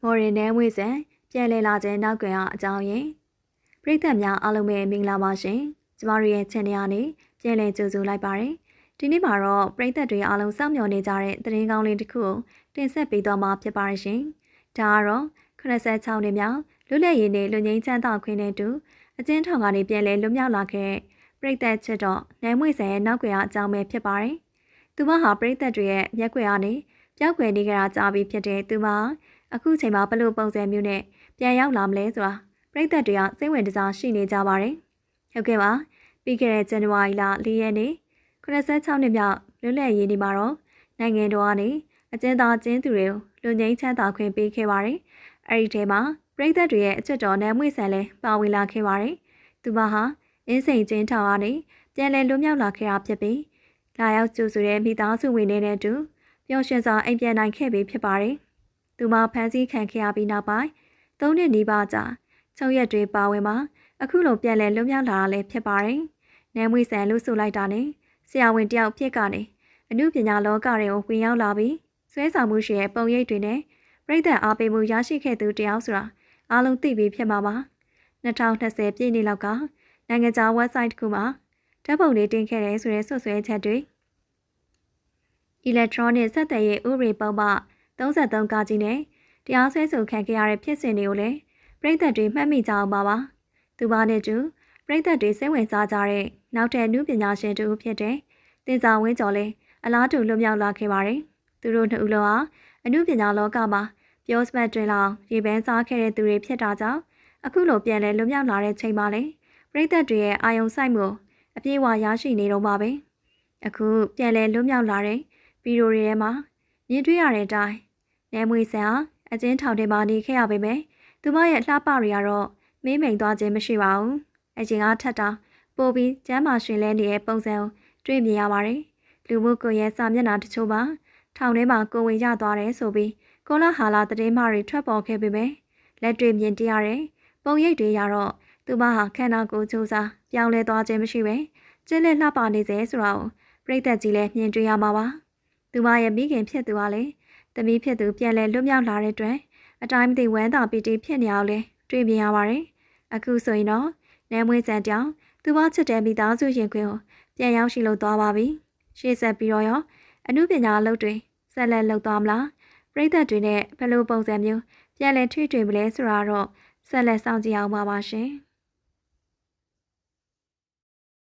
မော်ရင်နဲမွေးစံပြန်လည်လာခြင်းနောက်ကွယ်အကြောင်းရင်းပရိသတ်များအားလုံးပဲမင်္ဂလာပါရှင်ကျမတို့ရဲ့ channel ကနေပြန်လည်ကြိုဆိုလိုက်ပါတယ်ဒီနေ့မှာတော့ပရိသတ်တွေအားလုံးစောင့်မျှော်နေကြတဲ့သတင်းကောင်းလေးတစ်ခုကိုတင်ဆက်ပေးသွားမှာဖြစ်ပါရှင်ဒါကတော့86နှစ်မြောက်လွတ်လပ်ရေးနဲ့လူငင်းချမ်းသာခွင့်နဲ့တူအကျဉ်းထောင်ကနေပြန်လည်လွတ်မြောက်လာခဲ့ပရိသတ်ချစ်တော့နဲမွေစံရဲ့နောက်ကွယ်အကြောင်းပဲဖြစ်ပါတယ်သူမဟာပရိသတ်တွေရဲ့မျက်ကွယ်ကနေပျောက်ကွယ်နေကြတာကြားပြီးဖြစ်တဲ့သူမအခုချိန်မှာဘလို့ပုံစံမျိုးနဲ့ပြန်ရောက်လာမလဲဆိုတာပရိသတ်တွေကစိတ်ဝင်စားရှိနေကြပါတယ်။ဟုတ်ကဲ့ပါပြီးခဲ့တဲ့ဇန်နဝါရီလ4ရက်နေ့86နှစ်မြောက်လွတ်လပ်ရေးနေ့မှာတော့နိုင်ငံတော်ကနေအကျဉ်းသားကျင်းသူတွေကိုလူငင်းချမ်းသာခွင့်ပေးခဲ့ပါတယ်။အဲဒီထဲမှာပရိသတ်တွေရဲ့အချစ်တော်နဲ့မွေဆန်လည်းပါဝင်လာခဲ့ပါတယ်။သူမဟာအင်းစိန်ကျင်းထောင်ကနေပြန်လည်လွတ်မြောက်လာခဲ့တာဖြစ်ပြီးလာရောက်ကြိုဆိုတဲ့မိသားစုဝင်တွေနဲ့အတူပျော်ရွှင်စွာအိမ်ပြန်နိုင်ခဲ့ပြီဖြစ်ပါတယ်။သူမဖမ်းဆီးခံခဲ့ရပြီးနောက်ပိုင်း3နှစ်နီးပါးကြာချုပ်ရက်တွေပါဝင်မှာအခုလိုပြန်လည်လွတ်မြောက်လာတာလည်းဖြစ်ပါတယ်။နန်းမွေဆန်လို့ဆိုလိုက်တာနဲ့ဆရာဝန်တယောက်ဖြစ်ကနေအမှုပညာလောကတွေကိုဝင်ရောက်လာပြီးဆွဲဆောင်မှုရှိတဲ့ပုံရိပ်တွေနဲ့ပြည်သက်အားပေးမှုရရှိခဲ့သူတယောက်ဆိုတာအားလုံးသိပြီးဖြစ်မှာပါ။2020ပြည့်နှစ်လောက်ကနိုင်ငံခြား website တစ်ခုမှာဓာတ်ပုံတွေတင်ခဲ့တဲ့ဆိုတဲ့ဆွဆွဲချက်တွေ electronic ဆက်သွယ်ရေးဥပဒေပုံမှ33ကကြီးနဲ့တရားစွဲဆိုခံခဲ့ရတဲ့ဖြစ်စဉ်တွေကိုလည်းပြည်သက်တွေမှတ်မိကြအောင်ပါ။သူမနဲ့တူပြည်သက်တွေစိတ်ဝင်စားကြတဲ့နောက်ထပ်အမှုပညာရှင်တူဖြစ်တဲ့တင်စာဝင်းကျော်လည်းအလားတူလွတ်မြောက်လာခဲ့ပါတယ်။သူတို့နှစ်ဦးလုံးဟာအမှုပညာလောကမှာပြောစပတ်တွင်လောက်ရေပန်းစားခဲ့တဲ့သူတွေဖြစ်တာကြောင့်အခုလိုပြန်လဲလွတ်မြောက်လာတဲ့ချိန်မှာလည်းပြည်သက်တွေရဲ့အာယုံစိုက်မှုအပြည့်အဝရရှိနေတော့မှာပဲ။အခုပြန်လဲလွတ်မြောက်လာတဲ့ဗီဒီယိုတွေထဲမှာမြင်တွေ့ရတဲ့အတိုင်းနဲမွေဆန်ဟာအကျဉ်းထောင်ထဲမှာနေခဲ့ရပေမဲ့သူမရဲ့လှပတွေကတော့မေးမိန်သွားခြင်းမရှိပါဘူး။အကျဉ်းအားထက်တာပိုပြီးကျမ်းမာရှင်လဲနေတဲ့ပုံစံကိုတွေ့မြင်ရပါတယ်။လူမှုကွန်ရက်စာမျက်နှာတချို့မှာထောင်ထဲမှာကိုဝင်ရသွားတယ်ဆိုပြီးကောလာဟာလာသတင်းမှားတွေထွက်ပေါ်ခဲ့ပေမဲ့လက်တွေ့မြင်တွေ့ရတဲ့ပုံရိပ်တွေရတော့သူမဟာခန္ဓာကိုယ်စူးစားပြောင်းလဲသွားခြင်းမရှိပဲကျင်းလက်လှပနေစေဆိုတာကိုပြည်သက်ကြီးလည်းမြင်တွေ့ရမှာပါ။သူမရဲ့မိခင်ဖြစ်သူကလည်းသမီးဖြစ်သူပြန်လဲလွတ်မြောက်လာတဲ့အတွက်အတိုင်းမသိဝမ်းသာပီတိဖြစ်နေအောင်လဲတွေ့မြင်ရပါတယ်။အခုဆိုရင်တော့နဲမွေးစံတောင်သူမချစ်တဲ့မိသားစုရင်ခွင်ကိုပြန်ရောက်ရှိလို့သွားပါပြီ။ရှေ့ဆက်ပြီးတော့ရောအမှုပညာအလုပ်တွေဆက်လက်လုပ်သွားမလား။ပြည်သက်တွေနဲ့ဘယ်လိုပုံစံမျိုးပြန်လဲထွေးထွေမလဲဆိုတာတော့ဆက်လက်စောင့်ကြည့်အောင်ပါရှင်။